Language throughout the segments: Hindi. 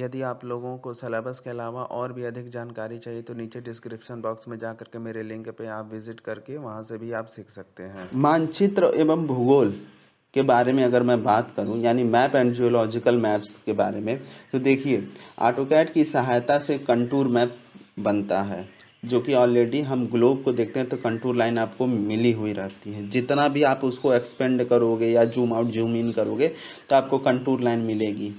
यदि आप लोगों को सिलेबस के अलावा और भी अधिक जानकारी चाहिए तो नीचे डिस्क्रिप्शन बॉक्स में जा करके मेरे लिंक पे आप विजिट करके वहां से भी आप सीख सकते हैं। मानचित्र एवं भूगोल के बारे में अगर मैं बात करूं, यानी मैप एंड जियोलॉजिकल मैप्स के बारे में, तो देखिए ऑटोकैड की सहायता से कंटूर मैप बनता है, जो कि ऑलरेडी हम ग्लोब को देखते हैं तो कंटूर लाइन आपको मिली हुई रहती है। जितना भी आप उसको एक्सपेंड करोगे या जूम आउट जूम इन करोगे तो आपको कंटूर लाइन मिलेगी।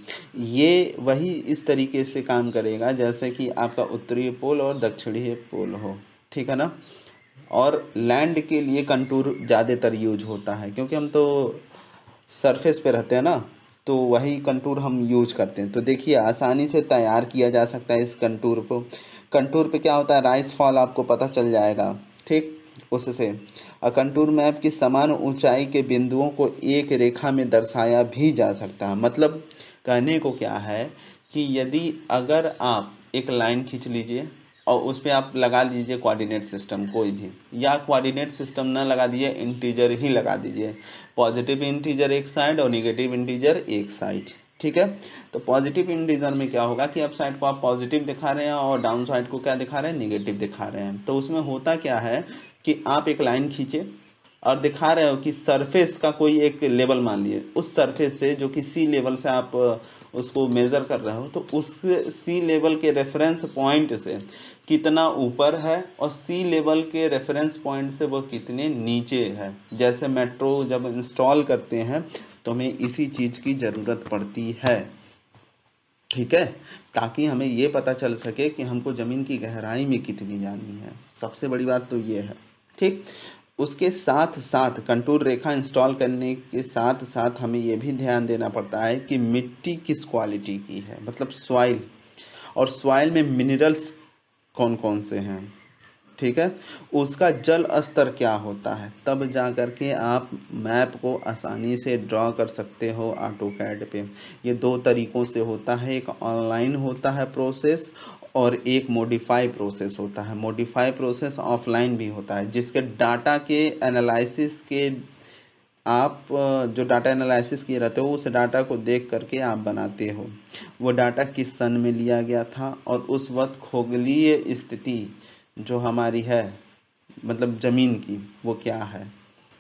ये वही इस तरीके से काम करेगा जैसे कि आपका उत्तरी पोल और दक्षिणी पोल हो, ठीक है ना। और लैंड के लिए कंटूर ज़्यादातर यूज होता है क्योंकि हम तो सरफेस पे रहते हैं ना, तो वही कंटूर हम यूज करते हैं। तो देखिए आसानी से तैयार किया जा सकता है इस कंटूर को। कंटूर पे क्या होता है, राइज फॉल आपको पता चल जाएगा, ठीक। उससे कंटूर मैप की समान ऊंचाई के बिंदुओं को एक रेखा में दर्शाया भी जा सकता है। मतलब कहने को क्या है कि यदि अगर आप एक लाइन खींच लीजिए और उस पर आप लगा लीजिए कोऑर्डिनेट सिस्टम कोई भी, या कोऑर्डिनेट सिस्टम ना लगा दीजिए, इंटीजर ही लगा दीजिए। पॉजिटिव इंटीजर एक साइड और निगेटिव इंटीजर एक साइड, ठीक है। तो पॉजिटिव इंटीजर में क्या होगा कि अप साइड को आप पॉजिटिव दिखा रहे हैं और डाउन साइड को क्या दिखा रहे हैं, निगेटिव दिखा रहे हैं। तो उसमें होता क्या है कि आप एक लाइन खींचे और दिखा रहे हो कि सरफेस का कोई एक लेवल मान लिए, उस सरफेस से जो कि सी लेवल से आप उसको मेजर कर रहे हो, तो उस सी लेवल के रेफरेंस पॉइंट से कितना ऊपर है और सी लेवल के रेफरेंस पॉइंट से वो कितने नीचे है। जैसे मेट्रो जब इंस्टॉल करते हैं तो हमें इसी चीज की जरूरत पड़ती है, ठीक है, ताकि हमें ये पता चल सके कि हमको जमीन की गहराई में कितनी जानी है। सबसे बड़ी बात तो ये है, ठीक। उसके साथ साथ कंटूर रेखा इंस्टॉल करने के साथ साथ हमें ये भी ध्यान देना पड़ता है कि मिट्टी किस क्वालिटी की है, मतलब सॉइल, और सॉइल में मिनरल्स कौन कौन से हैं, ठीक है, उसका जल स्तर क्या होता है। तब जा करके आप मैप को आसानी से ड्रॉ कर सकते हो ऑटोकैड पे। ये दो तरीकों से होता है, एक ऑनलाइन होता है प्रोसेस और एक मॉडिफाई प्रोसेस होता है। मॉडिफाई प्रोसेस ऑफलाइन भी होता है, जिसके डाटा के एनालिसिस के आप जो डाटा एनालिसिस किए रहते हो उस डाटा को देख करके आप बनाते हो वो डाटा किस सन में लिया गया था और उस वक्त खगोलीय स्थिति जो हमारी है, मतलब जमीन की, वो क्या है,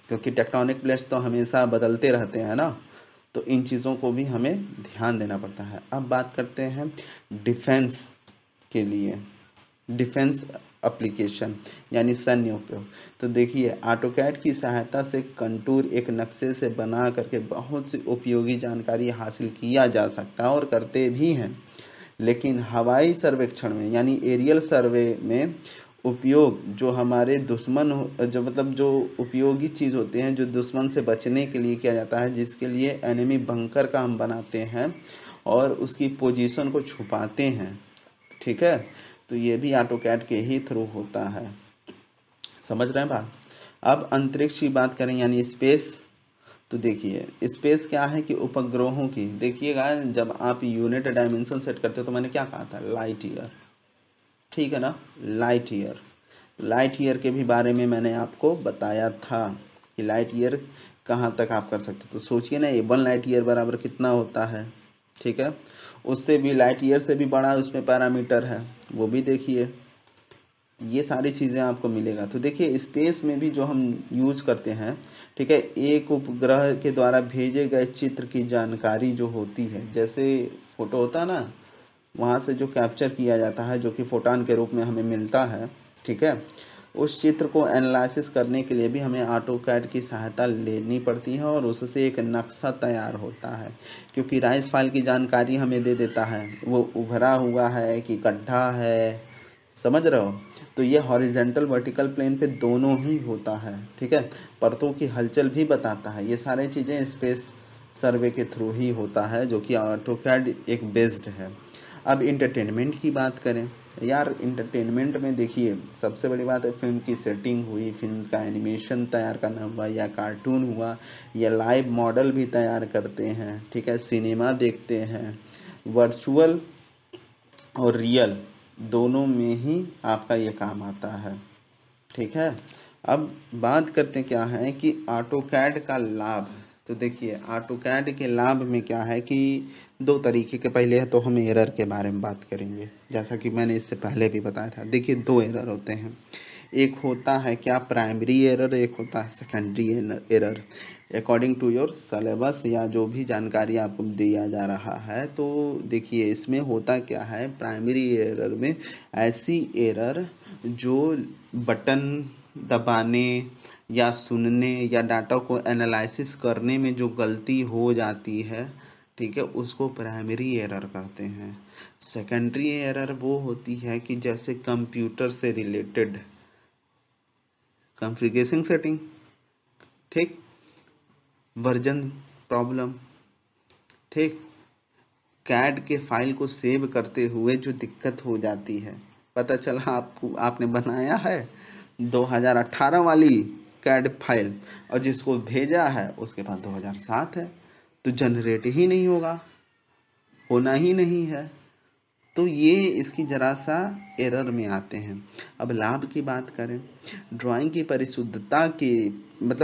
क्योंकि टेक्टोनिक प्लेट्स तो हमेशा बदलते रहते हैं ना, तो इन चीज़ों को भी हमें ध्यान देना पड़ता है। अब बात करते हैं डिफेंस के लिए, डिफेंस एप्लीकेशन यानी सैन्य उपयोग। तो देखिए ऑटोकैड की सहायता से कंटूर एक नक्शे से बना करके बहुत सी उपयोगी जानकारी हासिल किया जा सकता है और करते भी हैं। लेकिन हवाई सर्वेक्षण में यानी एरियल सर्वे में उपयोग जो हमारे दुश्मन जो मतलब जो उपयोगी चीज़ होते हैं जो दुश्मन से बचने के लिए किया जाता है, जिसके लिए एनिमी बंकर का हम बनाते हैं और उसकी पोजीशन को छुपाते हैं, ठीक है। तो ये भी ऑटोकैड के ही थ्रू होता है, समझ रहे हैं बात। अब अंतरिक्ष की बात करें यानी स्पेस, तो देखिए स्पेस क्या है कि उपग्रहों की, देखिएगा जब आप यूनिट डायमेंशन सेट करते हो तो मैंने क्या कहा था, लाइट ईयर, ठीक है ना, लाइट ईयर। लाइट ईयर के भी बारे में मैंने आपको बताया था कि लाइट ईयर कहाँ तक आप कर सकते, तो सोचिए ना 1 लाइट ईयर बराबर कितना होता है, ठीक है। उससे भी लाइट ईयर से भी बड़ा उसमें पैरामीटर है, वो भी देखिए। ये सारी चीज़ें आपको मिलेगा। तो देखिए स्पेस में भी जो हम यूज करते हैं, ठीक है, एक उपग्रह के द्वारा भेजे गए चित्र की जानकारी जो होती है, जैसे फोटो होता है ना, वहाँ से जो कैप्चर किया जाता है जो कि फोटोन के रूप में हमें मिलता है, ठीक है, उस चित्र को एनालिसिस करने के लिए भी हमें ऑटोकैड की सहायता लेनी पड़ती है और उससे एक नक्शा तैयार होता है। क्योंकि राइस फाइल की जानकारी हमें दे देता है वो उभरा हुआ है कि गड्ढा है, समझ रहे हो। तो ये हॉरिजेंटल वर्टिकल प्लेन पे दोनों ही होता है, ठीक है, परतों की हलचल भी बताता है। ये सारी चीज़ें स्पेस सर्वे के थ्रू ही होता है जो कि ऑटोकैड एक बेस्ड है। अब इंटरटेनमेंट की बात करें यार, इंटरटेनमेंट में देखिए सबसे बड़ी बात है फिल्म की सेटिंग हुई, फिल्म का एनिमेशन तैयार करना हुआ या कार्टून हुआ या लाइव मॉडल भी तैयार करते हैं, ठीक है, सिनेमा देखते हैं, वर्चुअल और रियल दोनों में ही आपका ये काम आता है, ठीक है। अब बात करते क्या है कि ऑटोकैड का लाभ, तो देखिए ऑटोकैड के लाभ में क्या है कि दो तरीके के, पहले है तो हम एरर के बारे में बात करेंगे, जैसा कि मैंने इससे पहले भी बताया था। देखिए दो एरर होते हैं, एक होता है क्या प्राइमरी एरर, एक होता है secondary error. According to your syllabus या जो भी जानकारी आपको दिया जा रहा है, तो देखिए इसमें होता क्या है, प्राइमरी एरर में ऐसी एरर जो बटन दबाने या सुनने या डाटा को एनालिसिस करने में जो गलती हो जाती है, ठीक है, उसको प्राइमरी एरर कहते हैं। सेकेंडरी एरर वो होती है कि जैसे कंप्यूटर से रिलेटेड कॉन्फ़िगरेशन सेटिंग, ठीक, वर्जन प्रॉब्लम, ठीक, कैड के फाइल को सेव करते हुए जो दिक्कत हो जाती है, पता चला आपने बनाया है 2018 वाली कैड फाइल और जिसको भेजा है उसके पास 2007 है, तो जनरेट ही नहीं होगा, होना ही नहीं है। तो ये इसकी जरा सा एरर में आते हैं। अब लाभ की बात करें, ड्राइंग की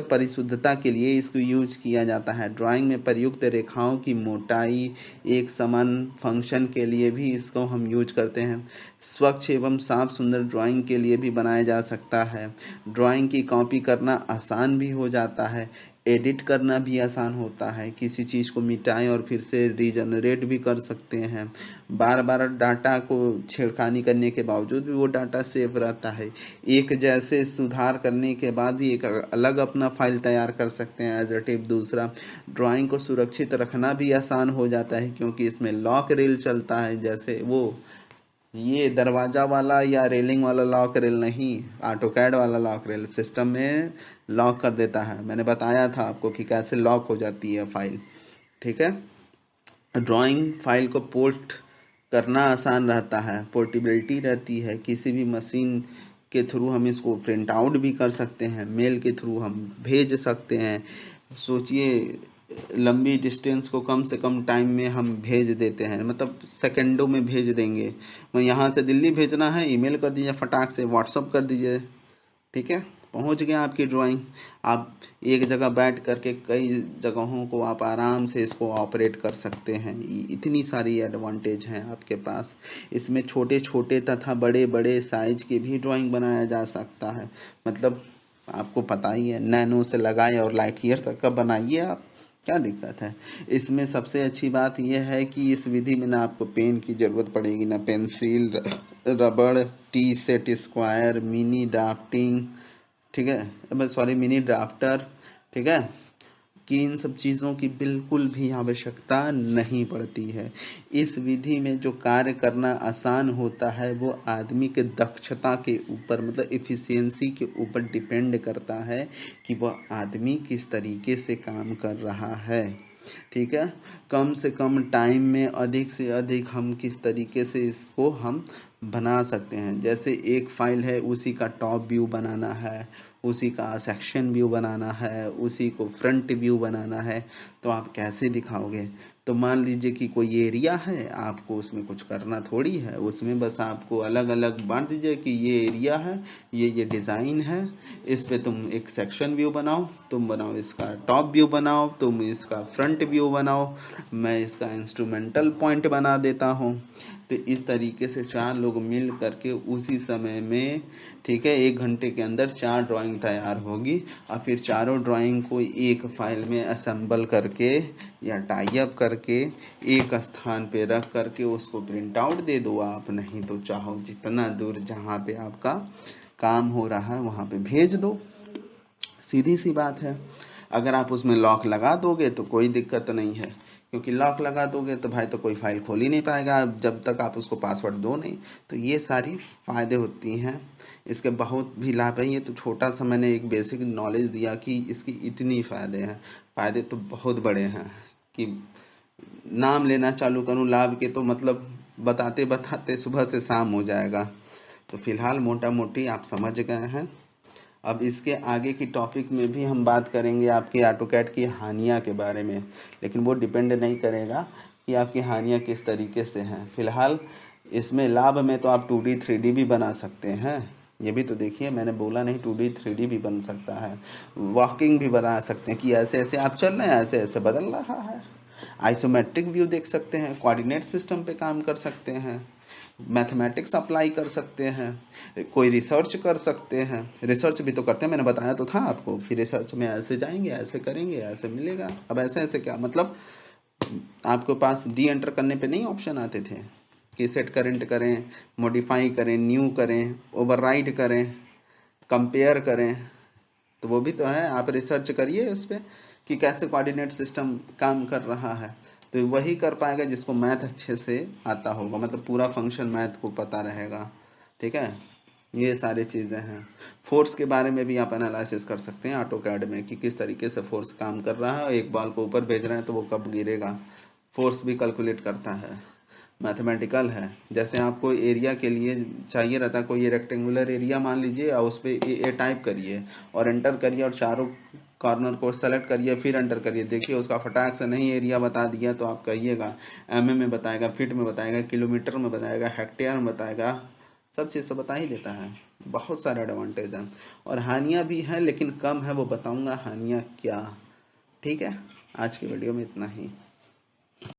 परिशुद्धता के लिए इसको यूज किया जाता है। ड्राइंग में प्रयुक्त रेखाओं की मोटाई एक समान फंक्शन के लिए भी इसको हम यूज करते हैं। स्वच्छ एवं साफ सुंदर ड्राइंग के लिए भी बनाया जा सकता है। ड्राइंग की कॉपी करना आसान भी हो जाता है, एडिट करना भी आसान होता है, किसी चीज़ को मिटाएं और फिर से रीजनरेट भी कर सकते हैं। बार बार डाटा को छेड़खानी करने के बावजूद भी वो डाटा सेव रहता है। एक जैसे सुधार करने के बाद भी एक अलग अपना फाइल तैयार कर सकते हैं एज अ टिप। दूसरा, ड्राइंग को सुरक्षित रखना भी आसान हो जाता है क्योंकि इसमें लॉक रेल चलता है, जैसे वो ये दरवाजा वाला या रेलिंग वाला लॉक रेल नहीं, ऑटोकैड वाला लॉक रेल सिस्टम में लॉक कर देता है। मैंने बताया था आपको कि कैसे लॉक हो जाती है फाइल, ठीक है। ड्राइंग फाइल को पोर्ट करना आसान रहता है, पोर्टेबिलिटी रहती है, किसी भी मशीन के थ्रू हम इसको प्रिंट आउट भी कर सकते हैं, मेल के थ्रू हम भेज सकते हैं। सोचिए लंबी डिस्टेंस को कम से कम टाइम में हम भेज देते हैं, मतलब सेकंडों में भेज देंगे। मैं यहाँ से दिल्ली भेजना है, ईमेल कर दीजिए, फटाक से व्हाट्सअप कर दीजिए, ठीक है, पहुंच गया आपकी ड्राइंग। आप एक जगह बैठ करके कई जगहों को आप आराम से इसको ऑपरेट कर सकते हैं। इतनी सारी एडवांटेज हैं आपके पास। इसमें छोटे छोटे तथा बड़े बड़े साइज की भी ड्राइंग बनाया जा सकता है, मतलब आपको पता ही है, नैनो से लगाए और लाइट ईयर तक का बनाइए आप, क्या दिक्कत है। इसमें सबसे अच्छी बात यह है कि इस विधि में ना आपको पेन की जरूरत पड़ेगी, ना पेंसिल, रबड़, T set square, mini drafting, ठीक है, सॉरी मिनी ड्राफ्टर, ठीक है, कि इन सब चीज़ों की बिल्कुल भी आवश्यकता नहीं पड़ती है। इस विधि में जो कार्य करना आसान होता है वो आदमी के दक्षता के ऊपर, मतलब इफ़िशियंसी के ऊपर डिपेंड करता है कि वह आदमी किस तरीके से काम कर रहा है, ठीक है। कम से कम टाइम में अधिक से अधिक हम किस तरीके से इसको हम बना सकते हैं। जैसे एक फाइल है, उसी का टॉप व्यू बनाना है, उसी का सेक्शन व्यू बनाना है, उसी को फ्रंट व्यू बनाना है, तो आप कैसे दिखाओगे। तो मान लीजिए कि कोई एरिया है, आपको उसमें कुछ करना थोड़ी है, उसमें बस आपको अलग अलग बांट दीजिए कि ये एरिया है, ये डिज़ाइन है, इस पे तुम एक सेक्शन व्यू बनाओ, तुम बनाओ इसका टॉप व्यू बनाओ, तुम इसका फ्रंट व्यू बनाओ, मैं इसका इंस्ट्रूमेंटल पॉइंट बना देता हूँ। तो इस तरीके से 4 लोग मिल करके उसी समय में, ठीक है, 1 घंटे के अंदर 4 ड्राइंग तैयार होगी और फिर चारों ड्राइंग को एक फाइल में असेंबल करके या टाई अप करके एक स्थान पे रख करके उसको प्रिंट आउट दे दो आप, नहीं तो चाहो जितना दूर जहाँ पे आपका काम हो रहा है वहाँ पे भेज दो, सीधी सी बात है। अगर आप उसमें लॉक लगा दोगे तो कोई दिक्कत नहीं है, क्योंकि लॉक लगा दोगे तो भाई तो कोई फाइल खोल ही नहीं पाएगा जब तक आप उसको पासवर्ड दो नहीं। तो ये सारी फायदे होती हैं, इसके बहुत भी लाभ है। ये तो छोटा सा मैंने एक बेसिक नॉलेज दिया कि इसकी इतनी फायदे हैं, फायदे तो बहुत बड़े हैं कि नाम लेना चालू करूं लाभ के तो मतलब बताते बताते सुबह से शाम हो जाएगा। तो फिलहाल मोटा मोटी आप समझ गए हैं। अब इसके आगे की टॉपिक में भी हम बात करेंगे आपकी ऑटोकैड की हानियाँ के बारे में, लेकिन वो डिपेंड नहीं करेगा कि आपकी हानियाँ किस तरीके से हैं। फिलहाल इसमें लाभ में तो आप 2D 3D भी बना सकते हैं, ये भी तो देखिए, मैंने बोला नहीं 2D 3D भी बन सकता है, वॉकिंग भी बना सकते हैं कि ऐसे ऐसे आप चल रहे हैं, ऐसे ऐसे बदल रहा है। आइसोमेट्रिक व्यू देख सकते हैं, कोऑर्डिनेट सिस्टम पे काम कर सकते हैं, मैथमेटिक्स अप्लाई कर सकते हैं, कोई रिसर्च कर सकते हैं। रिसर्च भी तो करते हैं, मैंने बताया तो था आपको कि रिसर्च में ऐसे जाएंगे, ऐसे करेंगे, ऐसे मिलेगा। अब ऐसे ऐसे क्या मतलब, आपके पास डी एंटर करने पे नहीं ऑप्शन आते थे कि सेट करंट करें, मॉडिफाई करें, न्यू करें, ओवरराइड करें, कंपेयर करें, तो वो भी तो है। आप रिसर्च करिए उस पर कि कैसे कोऑर्डिनेट सिस्टम काम कर रहा है, तो वही कर पाएगा जिसको मैथ अच्छे से आता होगा, मतलब पूरा फंक्शन मैथ को पता रहेगा। ठीक है, ये सारी चीज़ें हैं। फोर्स के बारे में भी आप एनालिसिस कर सकते हैं ऑटो कैड में कि किस तरीके से फोर्स काम कर रहा है, एक बॉल को ऊपर भेज रहे हैं तो वो कब गिरेगा, फोर्स भी कैलकुलेट करता है। मैथमेटिकल है, जैसे आपको एरिया के लिए चाहिए रहता है, कोई रेक्टेंगुलर एरिया मान लीजिए और उस पर ए टाइप करिए और एंटर करिए और चारों कॉर्नर को सेलेक्ट करिए, फिर एंटर करिए, देखिए उसका फटाक से नहीं एरिया बता दिया तो आप कहिएगा एमएम में बताएगा, फीट में बताएगा, किलोमीटर में बताएगा, हेक्टेयर में बताएगा, सब चीज़ तो बता ही देता है। बहुत सारे एडवांटेज हैं और हानियाँ भी हैं, लेकिन कम है, वो बताऊंगा हानियाँ क्या। ठीक है, आज की वीडियो में इतना ही।